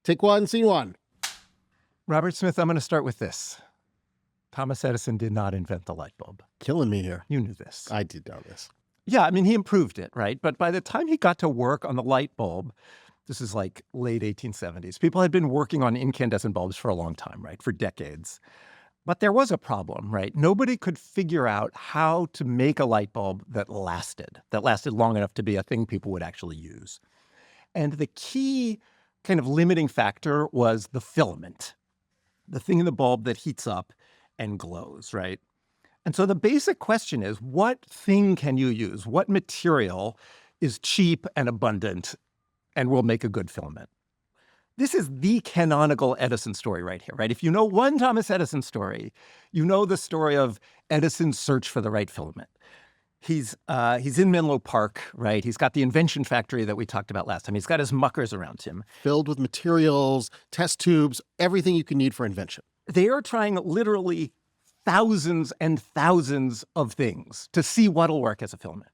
Take one, scene one. Robert Smith, I'm going to start with this. Thomas Edison did not invent the light bulb. Killing me here. You knew this. I did know this. Yeah, I mean, he improved it, right? But by the time he got to work on the light bulb, this is like late 1870s, people had been working on incandescent bulbs for a long time, right? For decades. But there was a problem, right? Nobody could figure out how to make a light bulb that lasted long enough to be a thing people would actually use. And the key kind of limiting factor was the filament, the thing in the bulb that heats up and glows, right? And so the basic question is, what thing can you use? What material is cheap and abundant and will make a good filament? This is the canonical Edison story right here, right? If you know one Thomas Edison story, you know the story of Edison's search for the right filament. He's in Menlo Park, right? He's got the invention factory that we talked about last time. He's got his muckers around him. Filled with materials, test tubes, everything you can need for invention. They are trying literally thousands and thousands of things to see what'll work as a filament.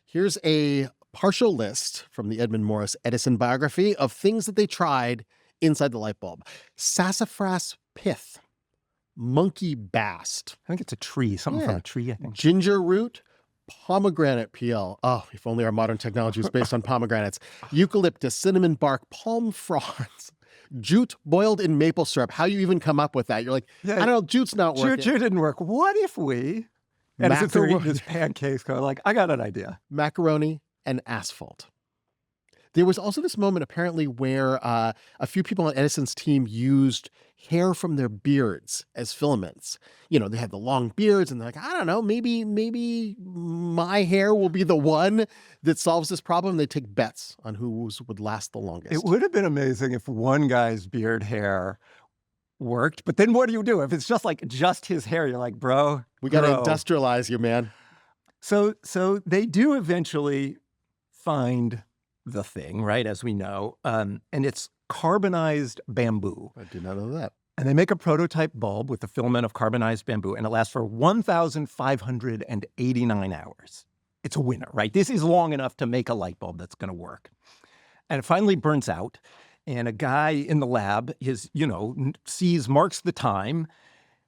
Here's a partial list from the Edmund Morris Edison biography of things that they tried inside the light bulb. Sassafras pith, monkey bast. I think it's a tree, something from a tree, I think. Ginger root, pomegranate peel. Oh, if only our modern technology was based on pomegranates. Eucalyptus, cinnamon bark, palm fronds. Jute boiled in maple syrup. How you even come up with that? You're like, I don't know, jute's not working. Jute didn't work. What if we... And it's eating his pancakes, going like, I got an idea. Macaroni and asphalt. There was also this moment apparently where a few people on Edison's team used hair from their beards as filaments. You know, they had the long beards and they're like, I don't know, maybe my hair will be the one that solves this problem. They take bets on whose would last the longest. It would have been amazing if one guy's beard hair worked, but then what do you do? If it's just his hair, you're like, bro, we got to industrialize you, man. So they do eventually find the thing, right, as we know, and it's carbonized bamboo. I did not know that. And they make a prototype bulb with the filament of carbonized bamboo, and it lasts for 1,589 hours. It's a winner, right? This is long enough to make a light bulb that's going to work. And it finally burns out, and a guy in the lab marks the time.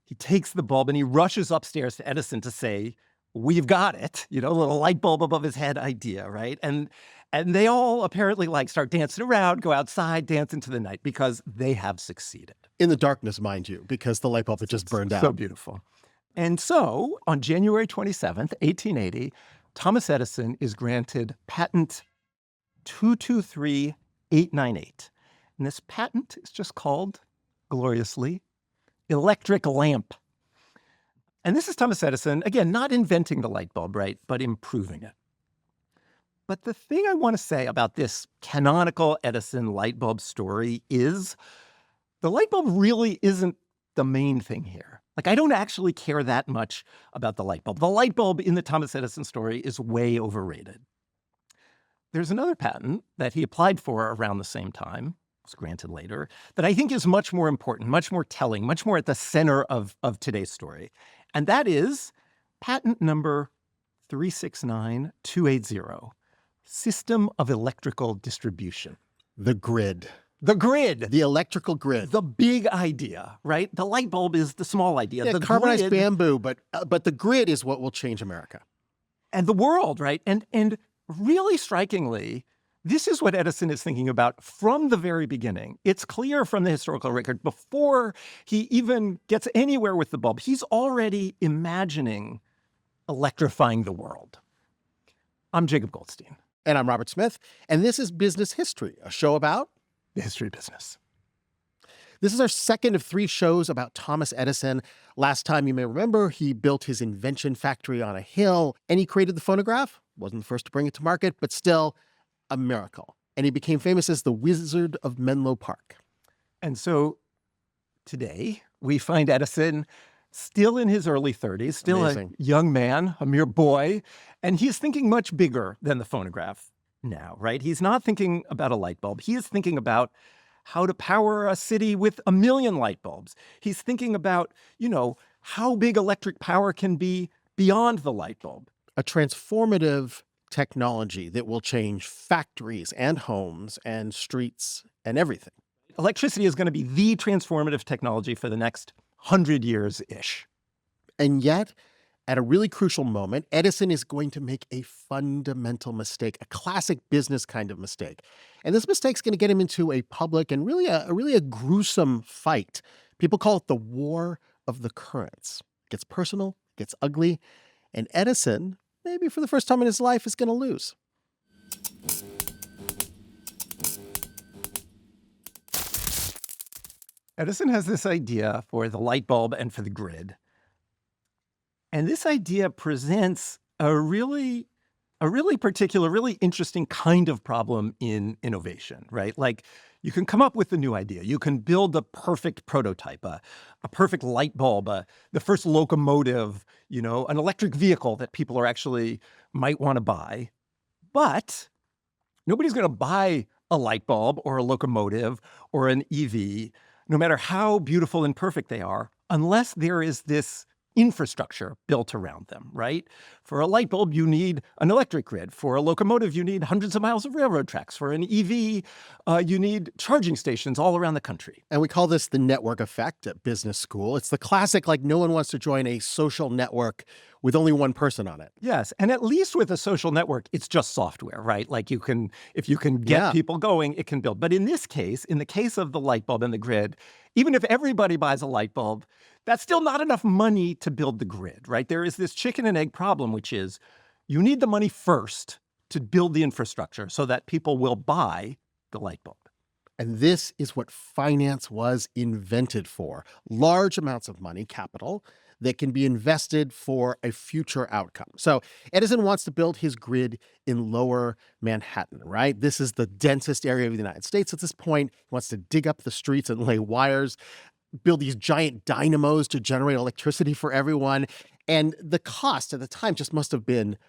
He takes the bulb and he rushes upstairs to Edison to say, we've got it, a little light bulb above his head idea, right? And they all apparently start dancing around, go outside, dance into the night because they have succeeded. In the darkness, mind you, because the light bulb had just burned out. So beautiful. And so on January 27th, 1880, Thomas Edison is granted patent 223898. And this patent is just called, gloriously, electric lamp. And this is Thomas Edison, again, not inventing the light bulb, right, but improving it. But the thing I want to say about this canonical Edison light bulb story is the light bulb really isn't the main thing here. I don't actually care that much about the light bulb. The light bulb in the Thomas Edison story is way overrated. There's another patent that he applied for around the same time, was granted later, that I think is much more important, much more telling, much more at the center of today's story. And that is patent number 369280, System of Electrical Distribution. The grid. The grid. The electrical grid. The big idea, right? The light bulb is the small idea. Yeah, the carbonized bamboo, but the grid is what will change America. And the world, right? And really strikingly, this is what Edison is thinking about from the very beginning. It's clear from the historical record, before he even gets anywhere with the bulb, he's already imagining electrifying the world. I'm Jacob Goldstein. And I'm Robert Smith. And this is Business History, a show about the history of business. This is our second of 3 shows about Thomas Edison. Last time, you may remember, he built his invention factory on a hill, and he created the phonograph. Wasn't the first to bring it to market, but still a miracle. And he became famous as the Wizard of Menlo Park. And so today, we find Edison still in his early 30s, still Amazing. A young man, a mere boy, and he's thinking much bigger than the phonograph now, right? He's not thinking about a light bulb. He is thinking about how to power a city with 1 million light bulbs. He's thinking about, how big electric power can be beyond the light bulb. A transformative technology that will change factories and homes and streets and everything. electricity is going to be the transformative technology for the next 100 years-ish. And yet, at a really crucial moment, Edison is going to make a fundamental mistake, a classic business kind of mistake. And this mistake's going to get him into a public and really a gruesome fight. People call it the War of the Currents. It gets personal, it gets ugly, and Edison, maybe for the first time in his life, is going to lose. Edison has this idea for the light bulb and for the grid. And this idea presents a really particular, really interesting kind of problem in innovation, right? Like, you can come up with a new idea. You can build a perfect prototype, a perfect light bulb, the first locomotive, an electric vehicle that people are actually might want to buy. But nobody's going to buy a light bulb or a locomotive or an EV, no matter how beautiful and perfect they are, unless there is this infrastructure built around them, right? For a light bulb, you need an electric grid. For a locomotive, you need hundreds of miles of railroad tracks. For an EV, you need charging stations all around the country. And we call this the network effect at business school. It's the classic, like, no one wants to join a social network with only one person on it. Yes. And at least with a social network, it's just software, right? Like, if you can get people going, it can build. But in this case, in the case of the light bulb and the grid, even if everybody buys a light bulb, that's still not enough money to build the grid, right? There is this chicken and egg problem, which is you need the money first to build the infrastructure so that people will buy the light bulb. And this is what finance was invented for. Large amounts of money, capital, that can be invested for a future outcome. So Edison wants to build his grid in lower Manhattan, right? This is the densest area of the United States at this point. He wants to dig up the streets and lay wires, build these giant dynamos to generate electricity for everyone. And the cost at the time just must have been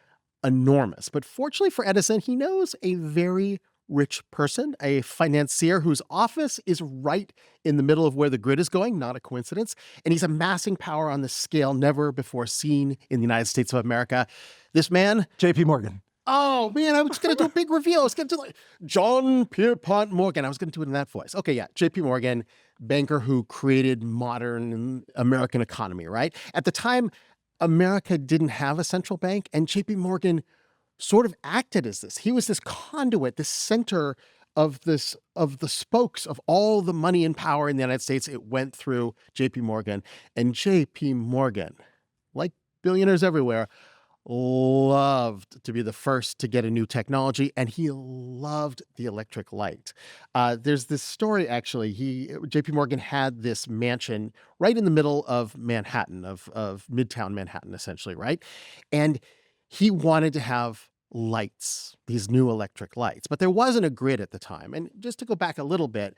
enormous. But fortunately for Edison, he knows a very rich person, a financier whose office is right in the middle of where the grid is going, not a coincidence. And he's amassing power on this scale never before seen in the United States of America. This man, J.P. Morgan. Oh, man, I was going to do a big reveal. I was going to do John Pierpont Morgan. I was going to do it in that voice. Okay, yeah, J.P. Morgan, banker who created modern American economy, right? At the time, America didn't have a central bank, and J.P. Morgan sort of acted as this. He was this conduit, this center of the spokes of all the money and power in the United States. It went through J.P. Morgan, and J.P. Morgan, like billionaires everywhere, loved to be the first to get a new technology, and he loved the electric light. There's this story, actually. J.P. Morgan had this mansion right in the middle of Manhattan, of Midtown Manhattan, essentially, right? And he wanted to have lights, these new electric lights, but there wasn't a grid at the time. And just to go back a little bit,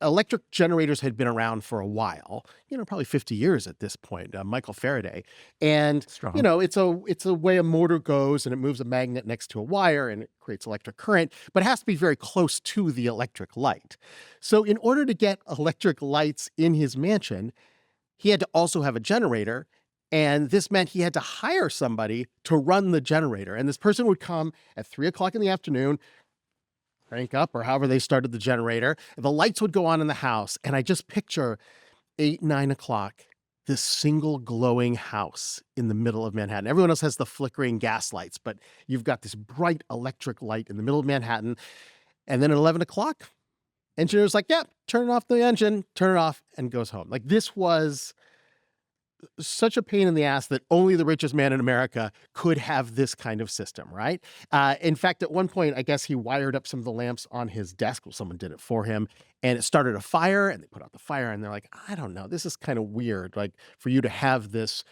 electric generators had been around for a while, probably 50 years at this point, Michael Faraday. And, Strong. It's a way a motor goes and it moves a magnet next to a wire and it creates electric current, but it has to be very close to the electric light. So in order to get electric lights in his mansion, he had to also have a generator. And this meant he had to hire somebody to run the generator. And this person would come at 3 o'clock in the afternoon, crank up, or however they started the generator. The lights would go on in the house. And I just picture 8, 9 o'clock, this single glowing house in the middle of Manhattan. Everyone else has the flickering gas lights, but you've got this bright electric light in the middle of Manhattan. And then at 11 o'clock, engineer's like, yeah, turn off the engine, turn it off, and goes home. Like, this was such a pain in the ass that only the richest man in America could have this kind of system, right? In fact, at one point, I guess he wired up some of the lamps on his desk. Well, someone did it for him, and it started a fire, and they put out the fire, and they're like, I don't know, this is kind of weird, like, for you to have this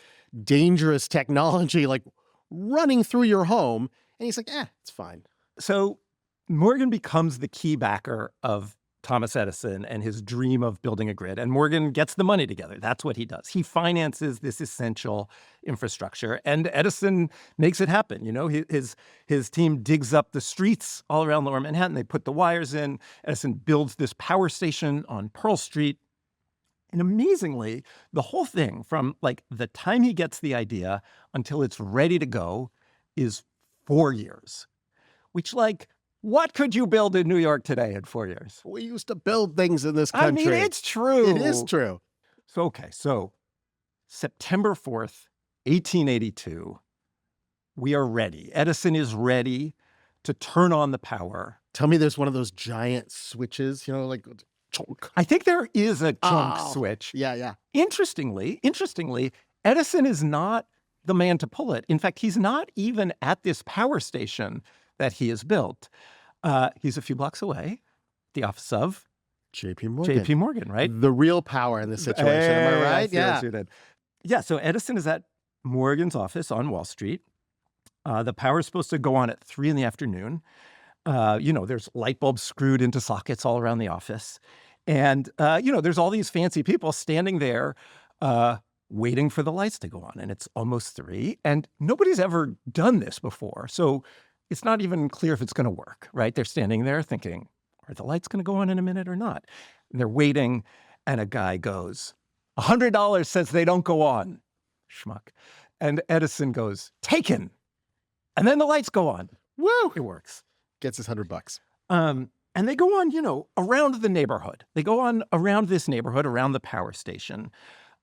dangerous technology, like, running through your home. And he's like, it's fine. So Morgan becomes the key backer of Thomas Edison and his dream of building a grid. And Morgan gets the money together. That's what he does. He finances this essential infrastructure, and Edison makes it happen. His team digs up the streets all around Lower Manhattan. They put the wires in. Edison builds this power station on Pearl Street. And amazingly, the whole thing, from like the time he gets the idea until it's ready to go, is 4 years, which, like, What could you build in New York today in 4 years? We used to build things in this I country. mean, it's true. It is true. So September 4th, 1882, we are ready. Edison is ready to turn on the power. Tell me there's one of those giant switches, like chunk. I think there is a chunk switch. Yeah. Interestingly, Edison is not the man to pull it. In fact, he's not even at this power station that he has built. He's a few blocks away, the office of J.P. Morgan. J.P. Morgan, right? The real power in this situation. Am I right? Yeah, so Edison is at Morgan's office on Wall Street. The power is supposed to go on at 3 in the afternoon. There's light bulbs screwed into sockets all around the office. And, there's all these fancy people standing there waiting for the lights to go on. And it's almost 3. And nobody's ever done this before. So it's not even clear if it's going to work, right? They're standing there thinking, are the lights going to go on in a minute or not? And they're waiting. And a guy goes, $100 says they don't go on. Schmuck. And Edison goes, taken. And then the lights go on. Woo! It works. Gets his $100. And they go on, around the neighborhood. They go on around this neighborhood, around the power station.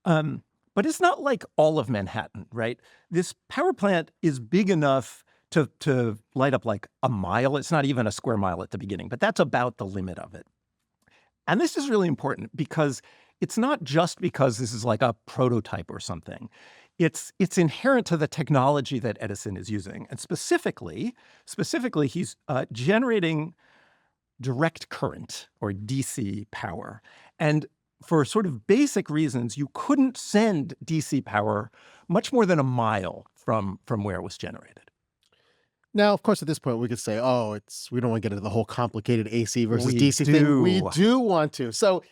But it's not like all of Manhattan, right? This power plant is big enough to light up like a mile. It's not even a square mile at the beginning, but that's about the limit of it. And this is really important because it's not just because this is like a prototype or something. It's inherent to the technology that Edison is using. And specifically, he's generating direct current, or DC power. And for sort of basic reasons, you couldn't send DC power much more than a mile from where it was generated. Now, of course, at this point, we could say, we don't want to get into the whole complicated AC versus We DC do. thing. We do want to. So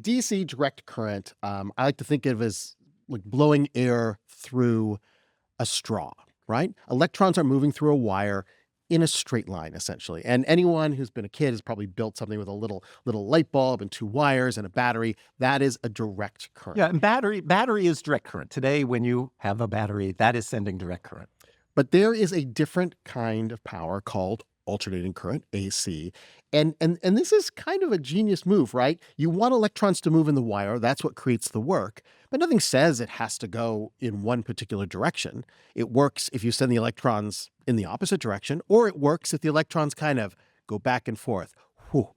DC direct current, I like to think of as like blowing air through a straw, right? Electrons are moving through a wire in a straight line, essentially. And anyone who's been a kid has probably built something with a little light bulb and 2 wires and a battery. That is a direct current. Yeah, and battery is direct current. Today, when you have a battery, that is sending direct current. But there is a different kind of power called alternating current, AC. And this is kind of a genius move, right? You want electrons to move in the wire. That's what creates the work. But nothing says it has to go in one particular direction. It works if you send the electrons in the opposite direction, or it works if the electrons kind of go back and forth. Whoo,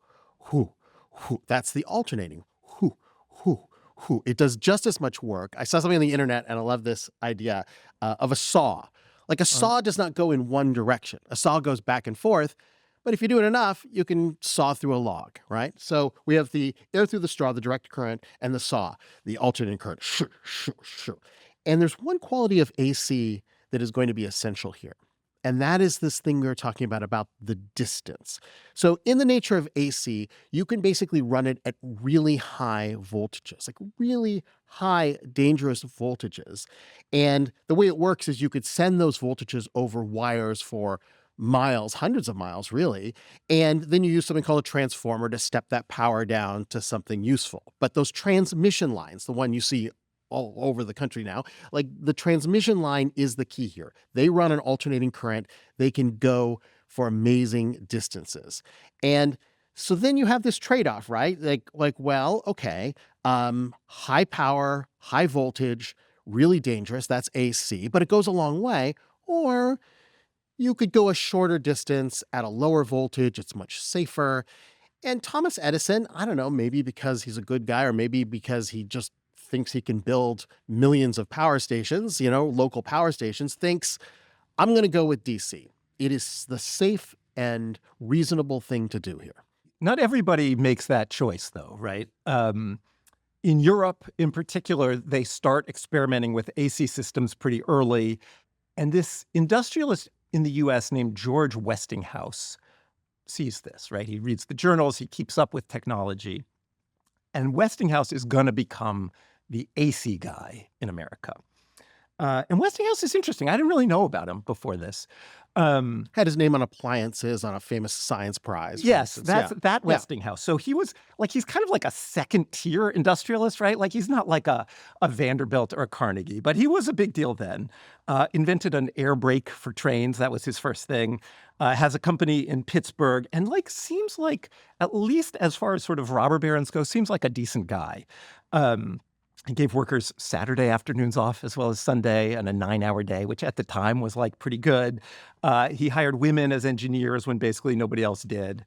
whoo, whoo. That's the alternating. Whoo, whoo, whoo. It does just as much work. I saw something on the internet, and I love this idea of a saw. Like a saw does not go in one direction. A saw goes back and forth, but if you do it enough, you can saw through a log, right? So we have the air through the straw, the direct current, and the saw, the alternating current. And there's one quality of AC that is going to be essential here. And that is this thing we were talking about the distance. So in the nature of AC, you can basically run it at really high voltages, like really high, dangerous voltages. And the way it works is you could send those voltages over wires for miles, hundreds of miles, really. And then you use something called a transformer to step that power down to something useful. But those transmission lines, the one you see all over the country now, like the transmission line is the key here. They run an alternating current. They can go for amazing distances. And so then you have this trade-off, right? Okay, high power, high voltage, really dangerous. That's AC, but it goes a long way. Or you could go a shorter distance at a lower voltage. It's much safer. And Thomas Edison, I don't know, maybe because he's a good guy or maybe because he just thinks he can build millions of power stations, local power stations, thinks, I'm going to go with DC. It is the safe and reasonable thing to do here. Not everybody makes that choice, though, right? In Europe, in particular, they start experimenting with AC systems pretty early. And this industrialist in the U.S. named George Westinghouse sees this, right? He reads the journals. He keeps up with technology. And Westinghouse is going to become the AC guy in America. And Westinghouse is interesting. I didn't really know about him before this. Had his name on appliances on a famous science prize, for Yes, instance. Yeah. that Yeah. Westinghouse. So he was like, he's kind of like a second tier industrialist, right? Like he's not like a Vanderbilt or a Carnegie, but he was a big deal then. Invented an air brake for trains. That was his first thing. Has a company in Pittsburgh and like seems like, at least as far as sort of robber barons go, seems like a decent guy. He gave workers Saturday afternoons off as well as Sunday and a 9-hour day, which at the time was like pretty good. He hired women as engineers when basically nobody else did.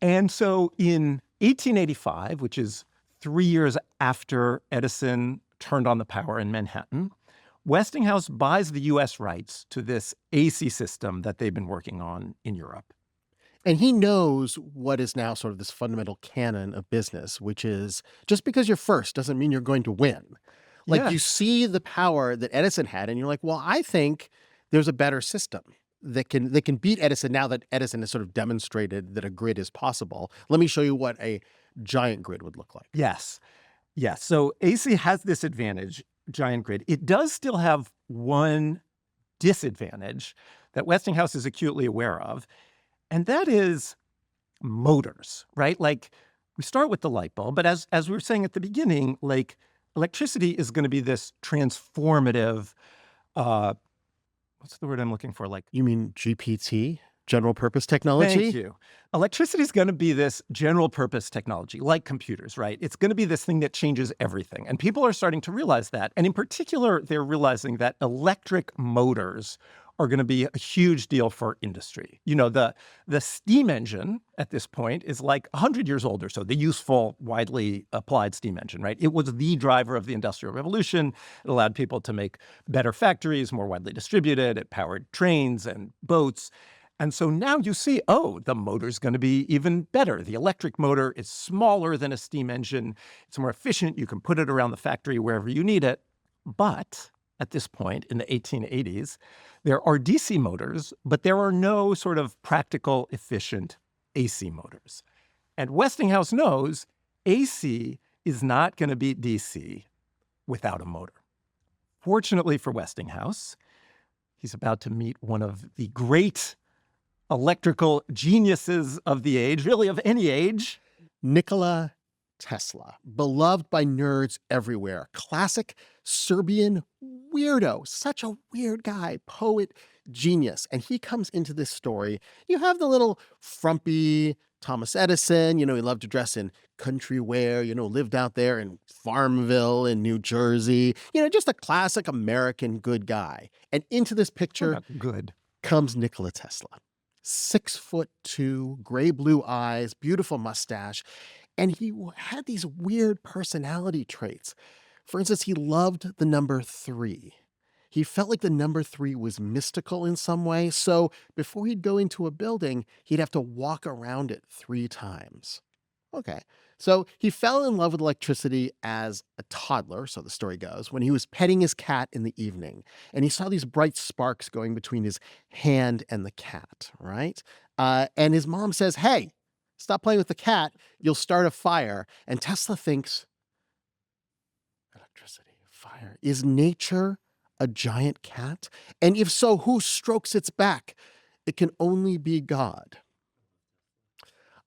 And so in 1885, which is 3 years after Edison turned on the power in Manhattan, Westinghouse buys the U.S. rights to this AC system that they've been working on in Europe. And he knows what is now sort of this fundamental canon of business, which is just because you're first doesn't mean you're going to win. Like Yeah. you see the power that Edison had, and you're like, well, I think there's a better system that can beat Edison now that Edison has sort of demonstrated that a grid is possible. Let me show you what a giant grid would look like. Yes. Yes. So AC has this advantage, giant grid. It does still have one disadvantage that Westinghouse is acutely aware of, and that is motors, right? Like we start with the light bulb, but as we were saying at the beginning, like electricity is going to be this transformative, what's the word I'm looking for? Like, You mean GPT, general purpose technology? thank you. Electricity is going to be this general purpose technology, like computers, right? It's going to be this thing that changes everything. And people are starting to realize that. And in particular, they're realizing that electric motors are going to be a huge deal for industry. You know, the steam engine at this point is like 100 years old or so, the useful, widely applied steam engine, right? It was the driver of the Industrial Revolution. It allowed people to make better factories, more widely distributed. It powered trains and boats. And so now you see, oh, the motor's going to be even better. The electric motor is smaller than a steam engine. It's more efficient. You can put it around the factory wherever you need it. But at this point in the 1880s, there are DC motors, but there are no sort of practical, efficient AC motors. And Westinghouse knows AC is not going to beat DC without a motor. Fortunately for Westinghouse, he's about to meet one of the great electrical geniuses of the age, really of any age. Nikola Tesla, beloved by nerds everywhere. Classic Serbian weirdo, such a weird guy, poet, genius. And he comes into this story. You have the little frumpy Thomas Edison, he loved to dress in country wear, lived out there in Farmville in New Jersey, just a classic American good guy. And into this picture Good. comes Nikola Tesla. 6'2", gray blue eyes, beautiful mustache. And he had these weird personality traits. For instance, he loved the number 3. He felt like the number 3 was mystical in some way. So before he'd go into a building, he'd have to walk around it 3 times. Okay. So he fell in love with electricity as a toddler, so the story goes, when he was petting his cat in the evening. And he saw these bright sparks going between his hand and the cat, right? And his mom says, hey, stop playing with the cat. You'll start a fire. And Tesla thinks, electricity, fire. Is nature a giant cat? And if so, who strokes its back? It can only be God.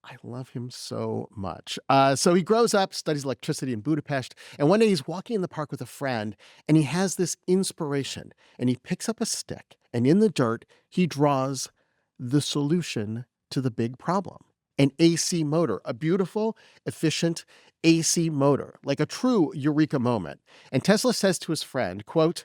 I love him so much. So he grows up, studies electricity in Budapest, and one day he's walking in the park with a friend, and he has this inspiration, and he picks up a stick, and in the dirt, he draws the solution to the big problem. An AC motor, a beautiful, efficient AC motor, like a true eureka moment. And Tesla says to his friend, quote,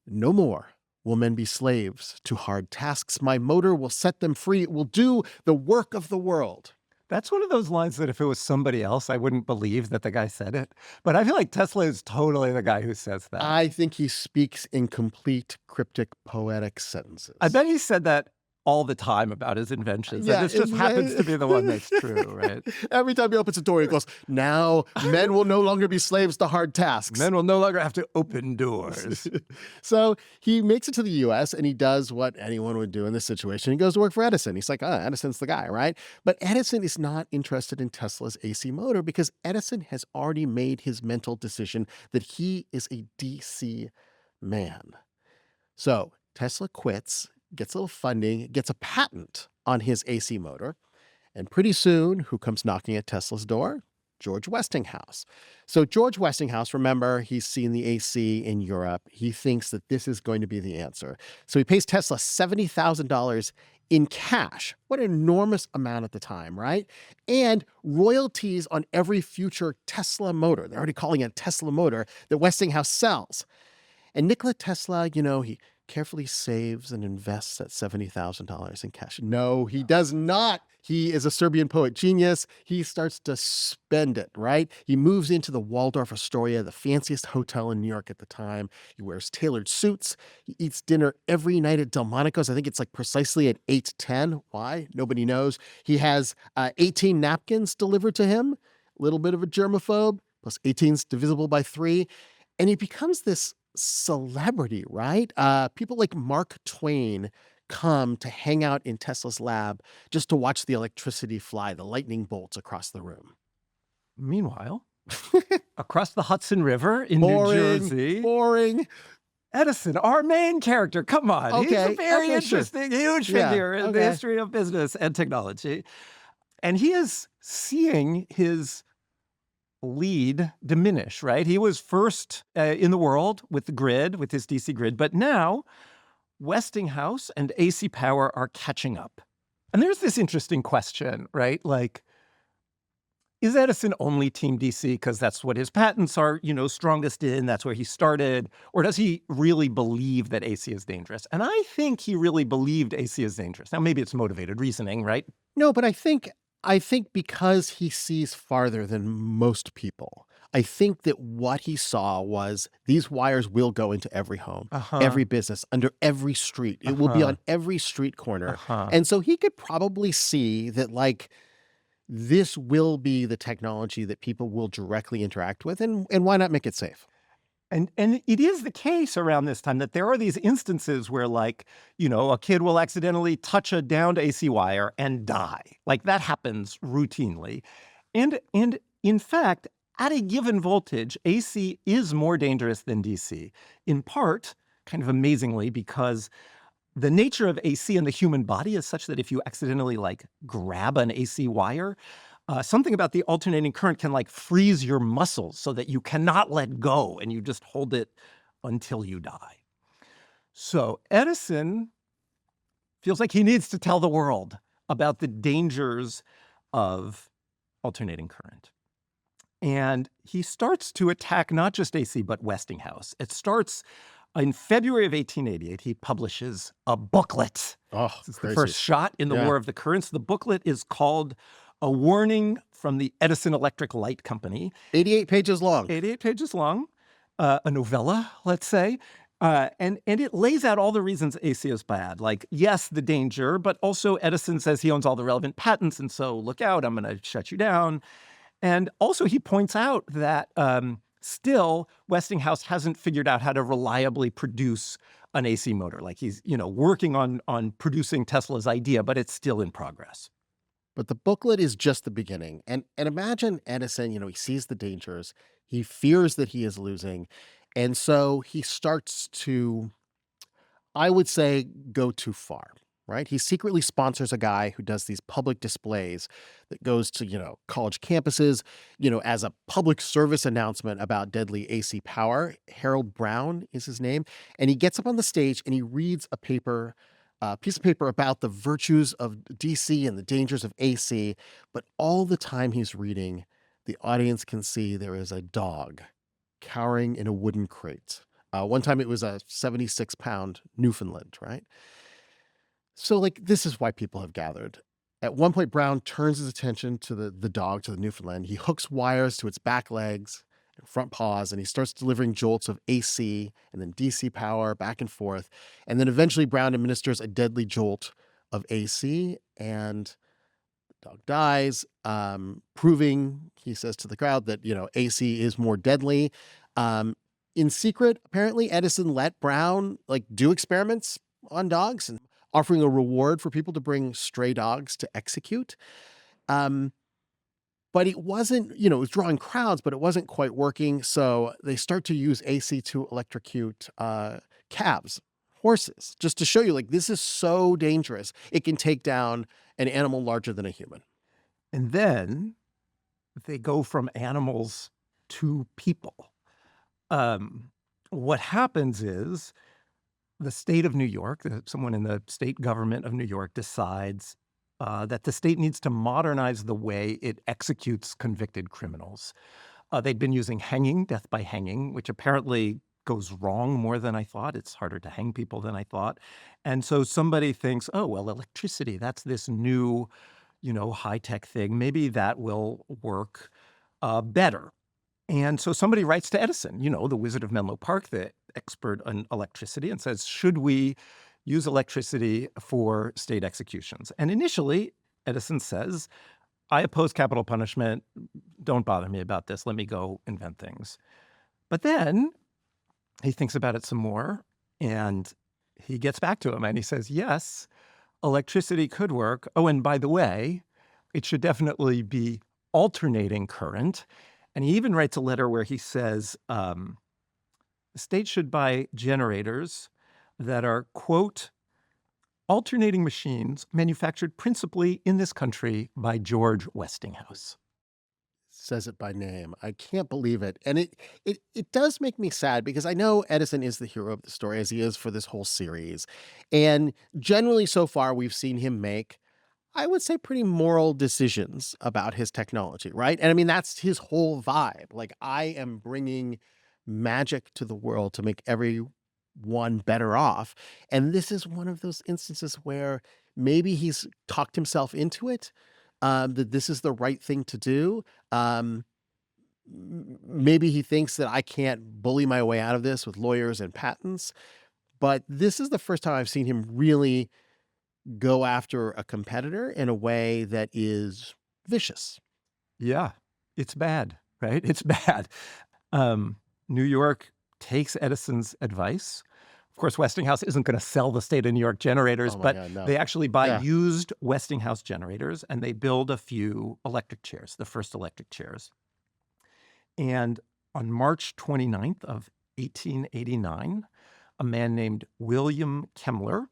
"No more will men be slaves to hard tasks. My motor will set them free. It will do the work of the world." That's one of those lines that if it was somebody else, I wouldn't believe that the guy said it. But I feel like Tesla is totally the guy who says that. I think he speaks in complete, cryptic, poetic sentences. I bet he said that all the time about his inventions. Yeah, And this just happens to be the one that's true, right? Every time he opens a door, he goes, "Now men will no longer be slaves to hard tasks." Men will no longer have to open doors. So he makes it to the US and he does what anyone would do in this situation. He goes to work for Edison. He's like, Edison's the guy, right? But Edison is not interested in Tesla's AC motor because Edison has already made his mental decision that he is a DC man. So Tesla quits, gets a little funding, gets a patent on his AC motor. And pretty soon, who comes knocking at Tesla's door? George Westinghouse. So, George Westinghouse, remember, he's seen the AC in Europe. He thinks that this is going to be the answer. So, he pays Tesla $70,000 in cash. What an enormous amount at the time, right? And royalties on every future Tesla motor. They're already calling it a Tesla motor that Westinghouse sells. And Nikola Tesla, he carefully saves and invests that $70,000 in cash. No, he does not. He is a Serbian poet genius. He starts to spend it, right? He moves into the Waldorf Astoria, the fanciest hotel in New York at the time. He wears tailored suits. He eats dinner every night at Delmonico's. I think it's like precisely at 8:10. Why? Nobody knows. He has 18 napkins delivered to him. A little bit of a germaphobe, plus 18 is divisible by 3. And he becomes this celebrity, right? People like Mark Twain come to hang out in Tesla's lab just to watch the electricity fly, the lightning bolts across the room. Meanwhile, across the Hudson River in Boring, New Jersey, boring. Edison, our main character, come on. He's a very sure. interesting, huge figure in the history of business and technology. And he is seeing his lead diminish, right? He was first in the world with the grid, with his DC grid, but now Westinghouse and AC Power are catching up. And there's this interesting question, right? Like, is Edison only Team DC because that's what his patents are, strongest in, that's where he started? Or does he really believe that AC is dangerous? And I think he really believed AC is dangerous. Now, maybe it's motivated reasoning, right? No, but I think because he sees farther than most people, I think that what he saw was these wires will go into every home, every business, under every street. It will be on every street corner. And so he could probably see that, like, this will be the technology that people will directly interact with, and why not make it safe? And it is the case around this time that there are these instances where, like, a kid will accidentally touch a downed AC wire and die. Like, that happens routinely. And in fact, at a given voltage, AC is more dangerous than DC, in part, kind of amazingly, because the nature of AC in the human body is such that if you accidentally, like, grab an AC wire, something about the alternating current can, like, freeze your muscles so that you cannot let go and you just hold it until you die. So Edison feels like he needs to tell the world about the dangers of alternating current. And he starts to attack not just AC, but Westinghouse. It starts in February of 1888. He publishes a booklet. Oh, this is the first shot in the War of the Currents. The booklet is called A Warning from the Edison Electric Light Company. 88 pages long. 88 pages long. A novella, let's say. And it lays out all the reasons AC is bad. Like, yes, the danger, but also Edison says he owns all the relevant patents, and so look out, I'm going to shut you down. And also he points out that still Westinghouse hasn't figured out how to reliably produce an AC motor. Like, he's, working on producing Tesla's idea, but it's still in progress. But the booklet is just the beginning. And imagine Edison, he sees the dangers. He fears that he is losing. And so he starts to, I would say, go too far, right? He secretly sponsors a guy who does these public displays that goes to, college campuses, as a public service announcement about deadly AC power. Harold Brown is his name. And he gets up on the stage and he reads a piece of paper about the virtues of DC and the dangers of AC. But all the time he's reading, the audience can see there is a dog cowering in a wooden crate. One time it was a 76-pound Newfoundland, right? So, like, this is why people have gathered. At one point, Brown turns his attention to the dog, to the Newfoundland. He hooks wires to its back legs and front paws, and he starts delivering jolts of AC and then DC power back and forth. And then eventually Brown administers a deadly jolt of AC, and the dog dies, proving, he says to the crowd, that, AC is more deadly. In secret, apparently, Edison let Brown, like, do experiments on dogs and offering a reward for people to bring stray dogs to execute. But it wasn't, it was drawing crowds, but it wasn't quite working. So they start to use AC to electrocute calves, horses, just to show you, like, this is so dangerous. It can take down an animal larger than a human. And then they go from animals to people. What happens is the state of New York, someone in the state government of New York decides that the state needs to modernize the way it executes convicted criminals. They'd been using hanging, death by hanging, which apparently goes wrong more than I thought. It's harder to hang people than I thought. And so somebody thinks, oh, well, electricity, that's this new, high-tech thing. Maybe that will work better. And so somebody writes to Edison, the Wizard of Menlo Park, the expert on electricity, and says, should we use electricity for state executions? And initially, Edison says, I oppose capital punishment. Don't bother me about this. Let me go invent things. But then he thinks about it some more, and he gets back to him, and he says, yes, electricity could work. Oh, and by the way, it should definitely be alternating current. And he even writes a letter where he says, the state should buy generators that are, quote, alternating machines manufactured principally in this country by George Westinghouse. Says it by name. I can't believe it. And it does make me sad because I know Edison is the hero of the story, as he is for this whole series. And generally so far, we've seen him make, I would say, pretty moral decisions about his technology, right? And I mean, that's his whole vibe. Like, I am bringing magic to the world to make everyone better off. And this is one of those instances where maybe he's talked himself into it, that this is the right thing to do. Maybe he thinks that I can't bully my way out of this with lawyers and patents. But this is the first time I've seen him really go after a competitor in a way that is vicious. Yeah, it's bad, right? It's bad. New York takes Edison's advice. Of course, Westinghouse isn't going to sell the state of New York generators, Oh my but God, no. they actually buy Yeah. used Westinghouse generators, and they build a few electric chairs, the first electric chairs. And on March 29th of 1889, a man named William Kemmler,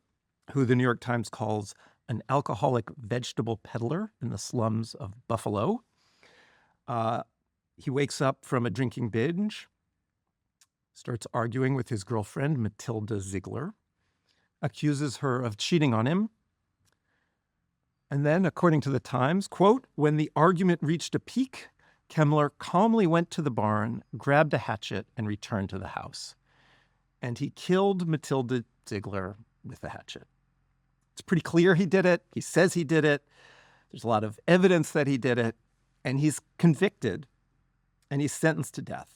who the New York Times calls an alcoholic vegetable peddler in the slums of Buffalo, he wakes up from a drinking binge, starts arguing with his girlfriend, Matilda Ziegler, accuses her of cheating on him. And then, according to the Times, quote, when the argument reached a peak, Kemmler calmly went to the barn, grabbed a hatchet, and returned to the house. And he killed Matilda Ziegler with the hatchet. It's pretty clear he did it. He says he did it. There's a lot of evidence that he did it. And he's convicted, and he's sentenced to death.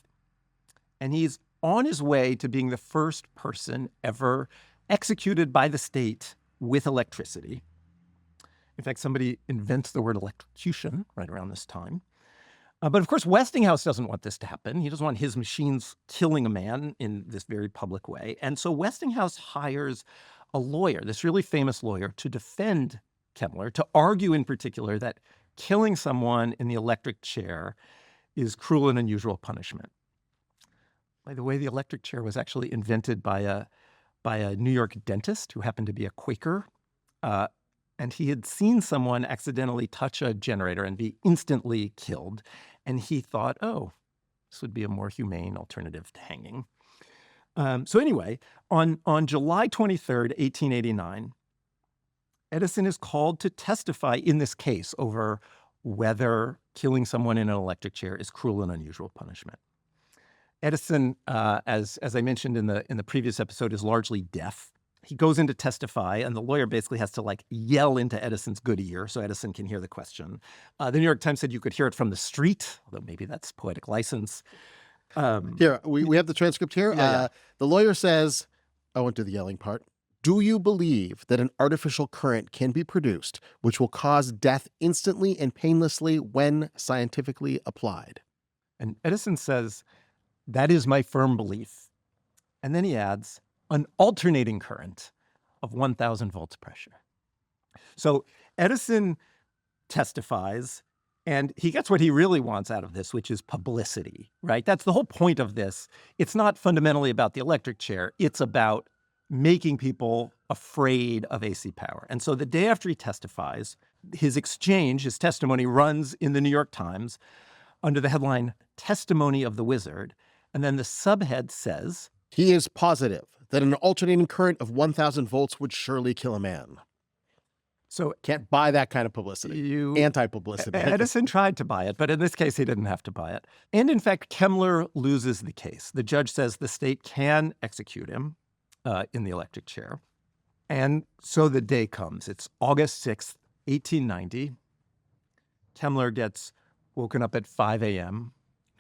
And he's on his way to being the first person ever executed by the state with electricity. In fact, somebody invents the word electrocution right around this time. But of course, Westinghouse doesn't want this to happen. He doesn't want his machines killing a man in this very public way. And so Westinghouse hires a lawyer, this really famous lawyer, to defend Kemmler, to argue in particular that killing someone in the electric chair is cruel and unusual punishment. By the way, the electric chair was actually invented by a New York dentist who happened to be a Quaker. And he had seen someone accidentally touch a generator and be instantly killed. And he thought, oh, this would be a more humane alternative to hanging. So anyway, on July 23rd, 1889, Edison is called to testify in this case over whether killing someone in an electric chair is cruel and unusual punishment. Edison, as I mentioned in the previous episode, is largely deaf. He goes in to testify, and the lawyer basically has to yell into Edison's good ear so Edison can hear the question. The New York Times said you could hear it from the street, although maybe that's poetic license. Here, we have the transcript here. Yeah. The lawyer says, I won't do the yelling part. Do you believe that an artificial current can be produced which will cause death instantly and painlessly when scientifically applied? And Edison says, that is my firm belief. And then he adds, an alternating current of 1,000 volts pressure. So Edison testifies, and he gets what he really wants out of this, which is publicity, right? That's the whole point of this. It's not fundamentally about the electric chair. It's about making people afraid of AC power. And so the day after he testifies, his testimony runs in the New York Times under the headline, Testimony of the Wizard. And then the subhead says, he is positive that an alternating current of 1,000 volts would surely kill a man. So can't buy that kind of publicity. Anti-publicity. Edison tried to buy it, but in this case, he didn't have to buy it. And in fact, Kemmler loses the case. The judge says the state can execute him in the electric chair. And so the day comes. It's August 6th, 1890. Kemmler gets woken up at 5 a.m.,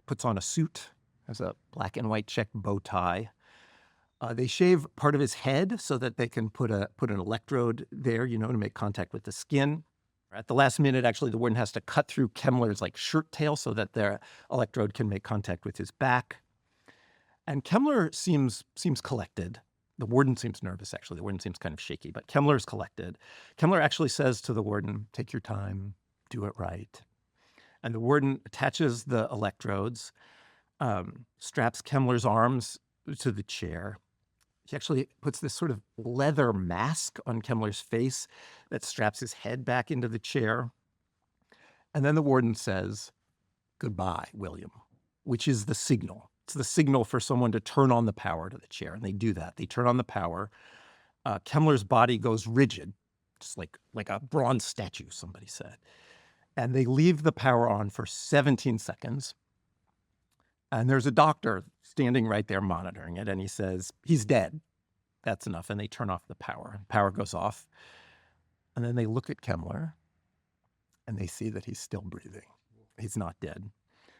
puts on a suit, has a black and white check bow tie. They shave part of his head so that they can put an electrode there, to make contact with the skin. At the last minute, actually, the warden has to cut through Kemmler's shirt tail so that their electrode can make contact with his back. And Kemmler seems collected. The warden seems nervous, actually. The warden seems kind of shaky, but Kemmler's collected. Kemmler actually says to the warden, take your time, do it right. And the warden attaches the electrodes, straps Kemmler's arms to the chair. He actually puts this sort of leather mask on Kemmler's face that straps his head back into the chair. And then the warden says, goodbye, William, which is the signal. It's the signal for someone to turn on the power to the chair. And they do that. They turn on the power. Kemmler's body goes rigid, just like a bronze statue, somebody said. And they leave the power on for 17 seconds. And there's a doctor standing right there monitoring it, and he says, he's dead. That's enough. And they turn off the power. Power goes off. And then they look at Kemmler, and they see that he's still breathing. He's not dead.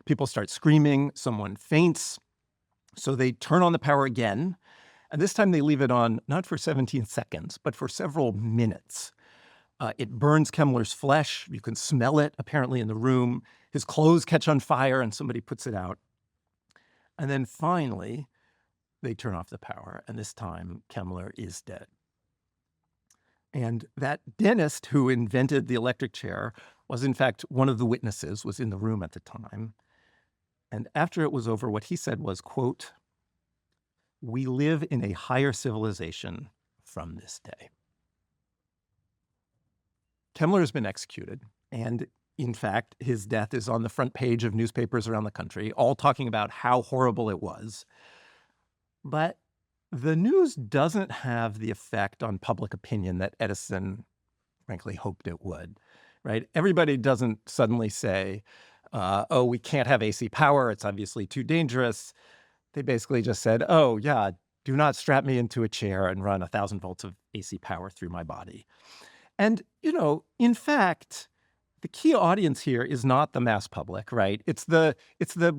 People start screaming. Someone faints. So they turn on the power again. And this time they leave it on not for 17 seconds, but for several minutes. It burns Kemmler's flesh. You can smell it, apparently, in the room. His clothes catch on fire, and somebody puts it out. And then finally, they turn off the power, and this time Kemmler is dead. And that dentist who invented the electric chair was, in fact, one of the witnesses, was in the room at the time. And after it was over, what he said was, quote, we live in a higher civilization from this day. Kemmler has been executed, and in fact, his death is on the front page of newspapers around the country, all talking about how horrible it was. But the news doesn't have the effect on public opinion that Edison, frankly, hoped it would, right? Everybody doesn't suddenly say, oh, we can't have AC power. It's obviously too dangerous. They basically just said, oh, yeah, do not strap me into a chair and run 1,000 volts of AC power through my body. And, in fact, the key audience here is not the mass public, right? It's the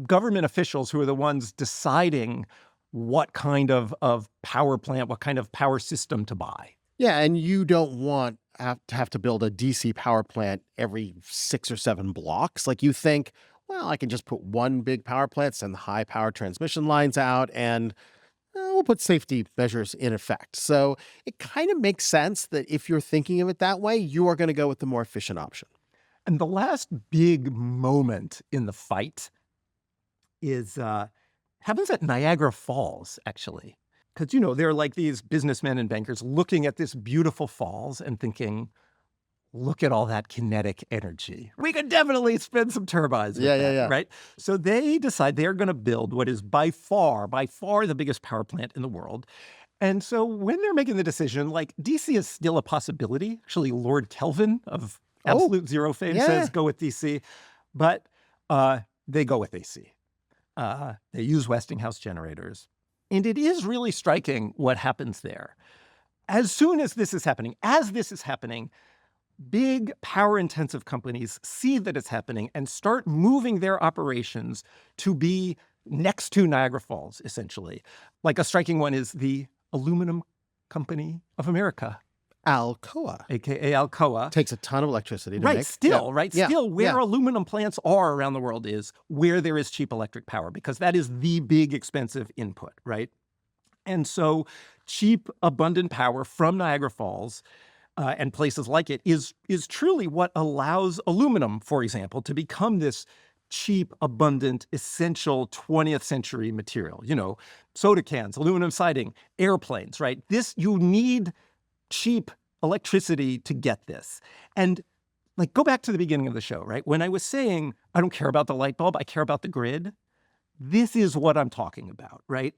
government officials who are the ones deciding what kind of power plant, what kind of power system to buy. Yeah, and you don't want to have to build a DC power plant every 6 or 7 blocks. Like you think, well, I can just put one big power plant, send the high power transmission lines out, and we'll put safety measures in effect. So it kind of makes sense that if you're thinking of it that way, you are going to go with the more efficient option. And the last big moment in the fight is happens at Niagara Falls, actually. Because, they're like these businessmen and bankers looking at this beautiful falls and thinking, look at all that kinetic energy. We could definitely spin some turbines with that, right? So they decide they're going to build what is by far the biggest power plant in the world. And so when they're making the decision, DC is still a possibility. Actually, Lord Kelvin of Absolute Zero fame says go with DC. But they go with AC. They use Westinghouse generators. And it is really striking what happens there. As this is happening, big power-intensive companies see that it's happening and start moving their operations to be next to Niagara Falls, essentially. Like a striking one is the Aluminum Company of America. Alcoa. AKA Alcoa. Takes a ton of electricity to make. Still, where aluminum plants are around the world is where there is cheap electric power, because that is the big expensive input, right? And so cheap, abundant power from Niagara Falls and places like it is truly what allows aluminum, for example, to become this cheap, abundant, essential 20th century material. Soda cans, aluminum siding, airplanes, right? You need cheap electricity to get this. And go back to the beginning of the show, right? When I was saying, I don't care about the light bulb, I care about the grid. This is what I'm talking about, right?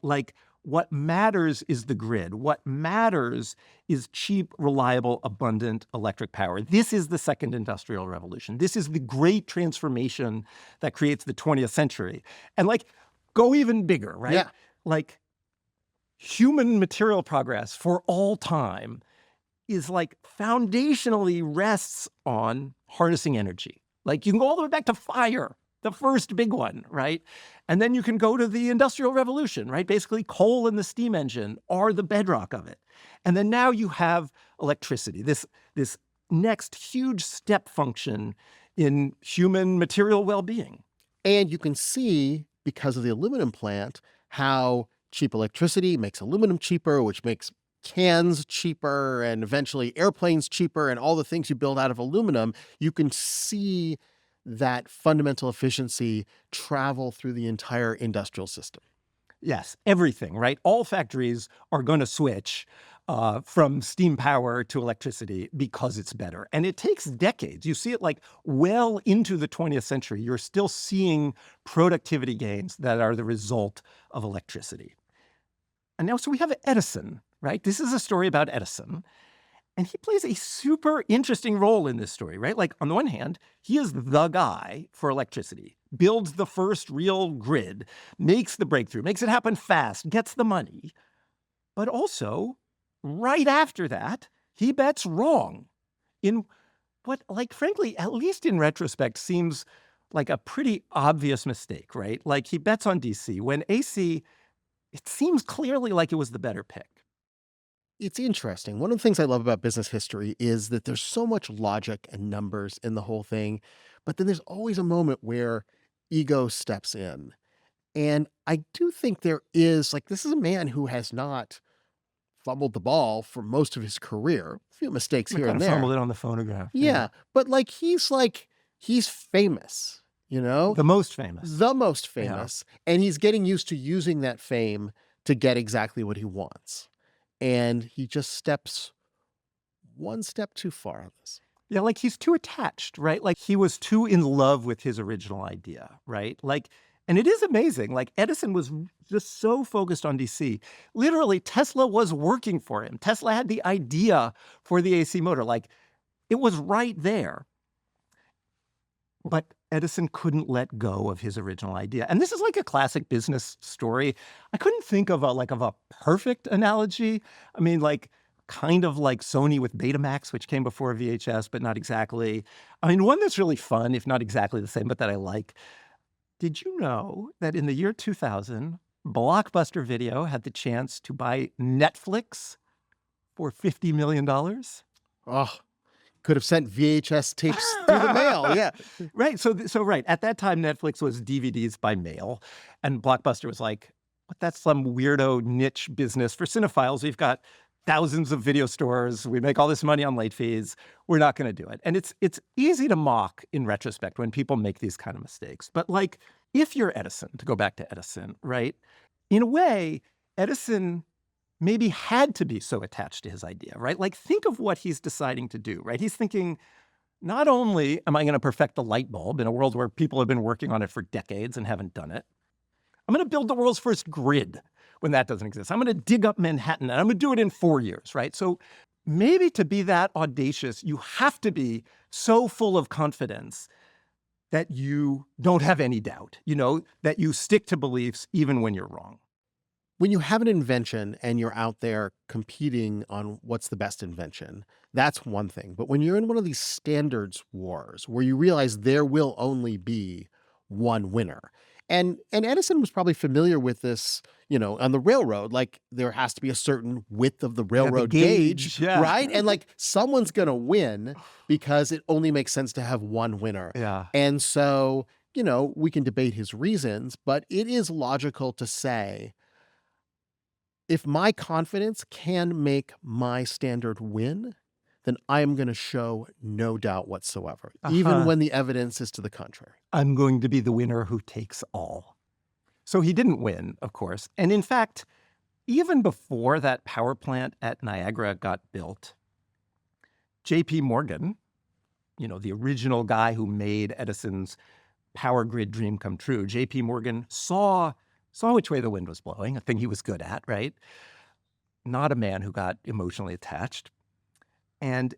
What matters is the grid. What matters is cheap, reliable, abundant electric power. This is the second industrial revolution. This is the great transformation that creates the 20th century. And go even bigger, right? Yeah. Human material progress for all time is foundationally rests on harnessing energy. You can go all the way back to fire, the first big one, right? And then you can go to the Industrial Revolution, right? Basically, coal and the steam engine are the bedrock of it. And then now you have electricity, this next huge step function in human material well-being. And you can see, because of the aluminum plant, how cheap electricity makes aluminum cheaper, which makes cans cheaper and eventually airplanes cheaper and all the things you build out of aluminum. You can see that fundamental efficiency travel through the entire industrial system. Yes, everything, right? All factories are going to switch from steam power to electricity because it's better. And it takes decades. You see it well into the 20th century. You're still seeing productivity gains that are the result of electricity. And now, so we have Edison, right? This is a story about Edison. And he plays a super interesting role in this story, right? On the one hand, he is the guy for electricity, builds the first real grid, makes the breakthrough, makes it happen fast, gets the money. But also, right after that, he bets wrong in what, frankly, at least in retrospect, seems like a pretty obvious mistake, right? He bets on DC when AC, it seems clearly like it was the better pick. It's interesting. One of the things I love about business history is that there's so much logic and numbers in the whole thing, but then there's always a moment where ego steps in. And I do think there is, this is a man who has not fumbled the ball for most of his career. A few mistakes here and there. Fumbled it on the phonograph. Yeah. But he's famous, The most famous. The most famous. Yeah. And he's getting used to using that fame to get exactly what he wants. And he just steps one step too far on this. Yeah, he's too attached, right? He was too in love with his original idea, right? And it is amazing. Edison was just so focused on DC. Literally, Tesla was working for him. Tesla had the idea for the AC motor. It was right there. But Edison couldn't let go of his original idea. And this is a classic business story. I couldn't think of a perfect analogy. I mean, kind of like Sony with Betamax, which came before VHS, but not exactly. I mean, one that's really fun, if not exactly the same, but that I like. Did you know that in the year 2000, Blockbuster Video had the chance to buy Netflix for $50 million? Oh, could have sent VHS tapes through the mail. Yeah. Right. So right. At that time, Netflix was DVDs by mail. And Blockbuster was like, that's some weirdo niche business for cinephiles. We've got thousands of video stores. We make all this money on late fees. We're not going to do it. And it's easy to mock in retrospect when people make these kind of mistakes. But if you're Edison, to go back to Edison, right? In a way, Edison maybe had to be so attached to his idea, right? Think of what he's deciding to do, right? He's thinking, not only am I going to perfect the light bulb in a world where people have been working on it for decades and haven't done it, I'm going to build the world's first grid when that doesn't exist. I'm going to dig up Manhattan and I'm going to do it in 4 years, right? So maybe to be that audacious, you have to be so full of confidence that you don't have any doubt, that you stick to beliefs even when you're wrong. When you have an invention and you're out there competing on what's the best invention, that's one thing. But when you're in one of these standards wars where you realize there will only be one winner, and Edison was probably familiar with this, on the railroad, there has to be a certain width of the railroad gauge, right? And someone's going to win because it only makes sense to have one winner. Yeah. And so, we can debate his reasons, but it is logical to say, if my confidence can make my standard win, then I am going to show no doubt whatsoever, even Uh-huh. when the evidence is to the contrary. I'm going to be the winner who takes all. So he didn't win, of course. And in fact, even before that power plant at Niagara got built, J.P. Morgan, the original guy who made Edison's power grid dream come true, J.P. Morgan saw which way the wind was blowing, a thing he was good at, right? Not a man who got emotionally attached. And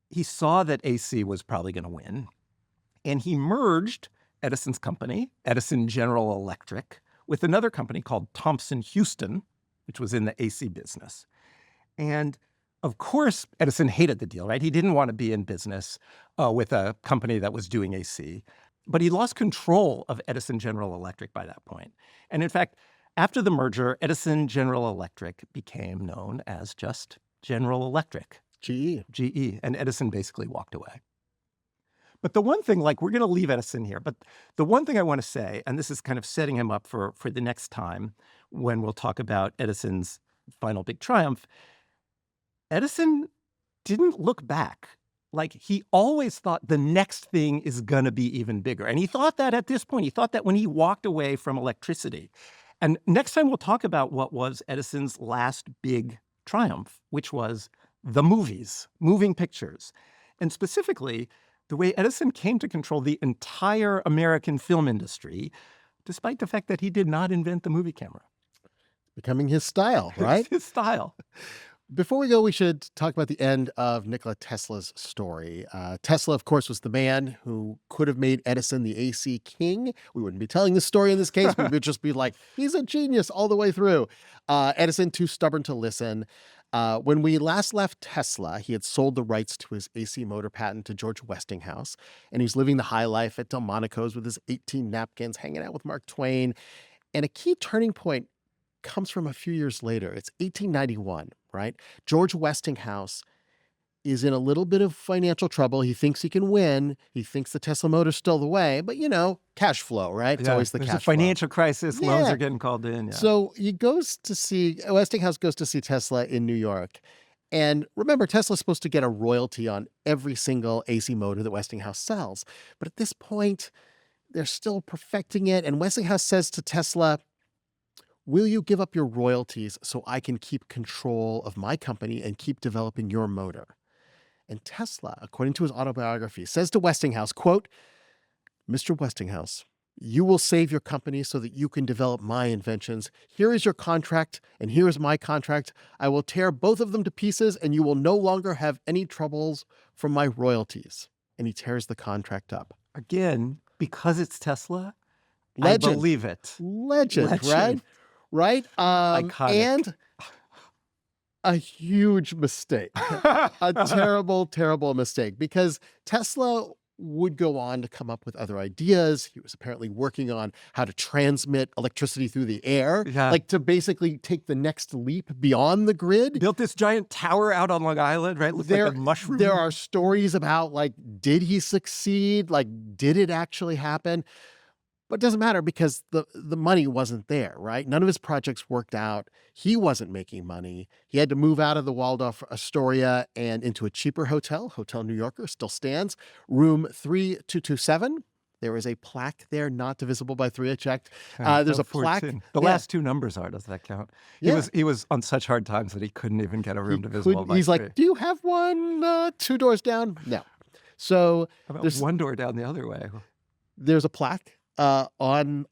he saw that AC was probably going to win. And he merged Edison's company, Edison General Electric, with another company called Thomson Houston, which was in the AC business. And of course, Edison hated the deal, right? He didn't want to be in business with a company that was doing AC. But he lost control of Edison General Electric by that point. And in fact, after the merger, Edison General Electric became known as just General Electric. GE. GE. And Edison basically walked away. But the one thing, we're going to leave Edison here, but the one thing I want to say, and this is kind of setting him up for the next time when we'll talk about Edison's final big triumph, Edison didn't look back. He always thought the next thing is going to be even bigger. And he thought that at this point. He thought that when he walked away from electricity. And next time we'll talk about what was Edison's last big triumph, which was the movies, moving pictures. And specifically, the way Edison came to control the entire American film industry, despite the fact that he did not invent the movie camera. Becoming his style, right? It's his style. Before we go, we should talk about the end of Nikola Tesla's story. Tesla, of course, was the man who could have made Edison the AC king. We wouldn't be telling this story in this case. We would just be like, he's a genius all the way through. Edison, too stubborn to listen. When we last left Tesla, he had sold the rights to his AC motor patent to George Westinghouse, and he was living the high life at Delmonico's with his 18 napkins, hanging out with Mark Twain. And a key turning point comes from a few years later. It's 1891, right? George Westinghouse is in a little bit of financial trouble. He thinks he can win. He thinks the Tesla motor's still the way, but cash flow, right? It's always the There's cash a financial crisis. flow. Loans Yeah. are getting called in. Yeah. So Westinghouse goes to see Tesla in New York. And remember, Tesla's supposed to get a royalty on every single AC motor that Westinghouse sells. But at this point, they're still perfecting it. And Westinghouse says to Tesla, will you give up your royalties so I can keep control of my company and keep developing your motor? And Tesla, according to his autobiography, says to Westinghouse, quote, Mr. Westinghouse, you will save your company so that you can develop my inventions. Here is your contract, and here is my contract. I will tear both of them to pieces, and you will no longer have any troubles from my royalties. And he tears the contract up. Again, because it's Tesla, Legend. I believe it. Legend. Right? Iconic. And a huge mistake. A terrible, terrible mistake. Because Tesla would go on to come up with other ideas. He was apparently working on how to transmit electricity through the air, to basically take the next leap beyond the grid. Built this giant tower out on Long Island, right? Looked like a mushroom. There are stories about, did he succeed? Did it actually happen? But it doesn't matter because the money wasn't there, right? None of his projects worked out. He wasn't making money. He had to move out of the Waldorf Astoria and into a cheaper hotel. Hotel New Yorker still stands. Room 3227. There is a plaque there, not divisible by 3, I checked. There's a plaque. The last two numbers are, does that count? Yeah. He was on such hard times that he couldn't even get a room divisible by 3. He's like, do you have one 2 doors down? No. So how about one door down the other way? There's a plaque on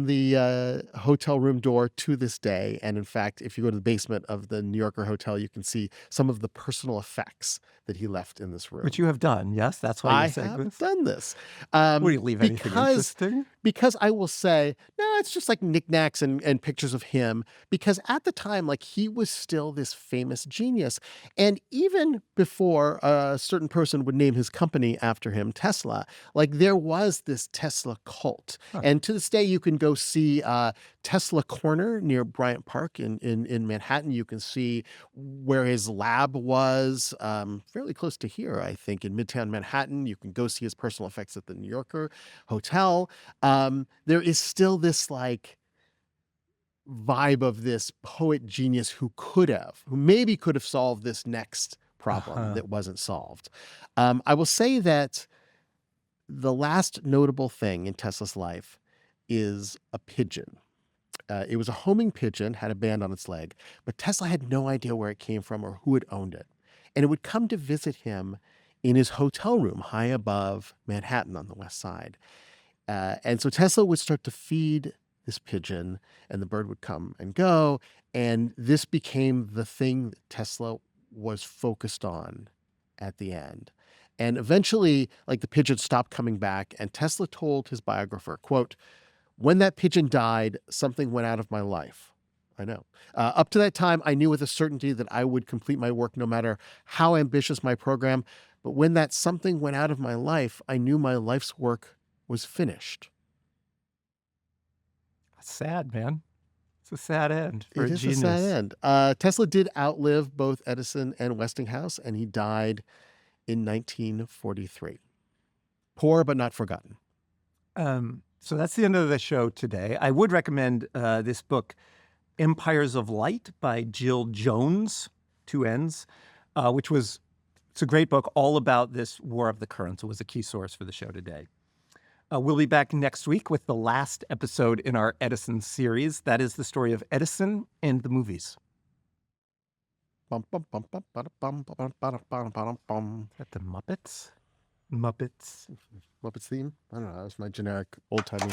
the hotel room door to this day. And in fact, if you go to the basement of the New Yorker hotel, you can see some of the personal effects that he left in this room. Which you have done, yes? That's why you said this? I have done this. Will you leave anything interesting? Because I will say, no, it's just knickknacks and pictures of him. Because at the time, he was still this famous genius. And even before a certain person would name his company after him, Tesla, there was this Tesla cult. Huh. And to this day, you can go see Tesla Corner near Bryant Park in Manhattan. You can see where his lab was, fairly close to here, I think, in Midtown Manhattan. You can go see his personal effects at the New Yorker Hotel. There is still this vibe of this poet genius who maybe could have solved this next problem Uh-huh. that wasn't solved. I will say that the last notable thing in Tesla's life is a pigeon. It was a homing pigeon, had a band on its leg, but Tesla had no idea where it came from or who had owned it. And it would come to visit him in his hotel room high above Manhattan on the west side. And so Tesla would start to feed this pigeon, and the bird would come and go. And this became the thing that Tesla was focused on at the end. And eventually, like the pigeon stopped coming back, and Tesla told his biographer, quote, "When that pigeon died, something went out of my life." I know. Up to that time, I knew with a certainty that I would complete my work no matter how ambitious my program. But when that something went out of my life, I knew my life's work was finished. Sad, man. It's a sad end for It a is a sad genius. end. Tesla did outlive both Edison and Westinghouse, and he died in 1943. Poor but not forgotten. So that's the end of the show today. I would recommend this book, Empires of Light by Jill Jones, 2 N's, it's a great book all about this War of the Currents. It was a key source for the show today. We'll be back next week with the last episode in our Edison series. That is the story of Edison and the movies. Bum, bum, bum, bum, bada, bum, bum, bada, bum, bada, bum. Is that the Muppets? Muppets. Muppets theme? I don't know. That was my generic old-timey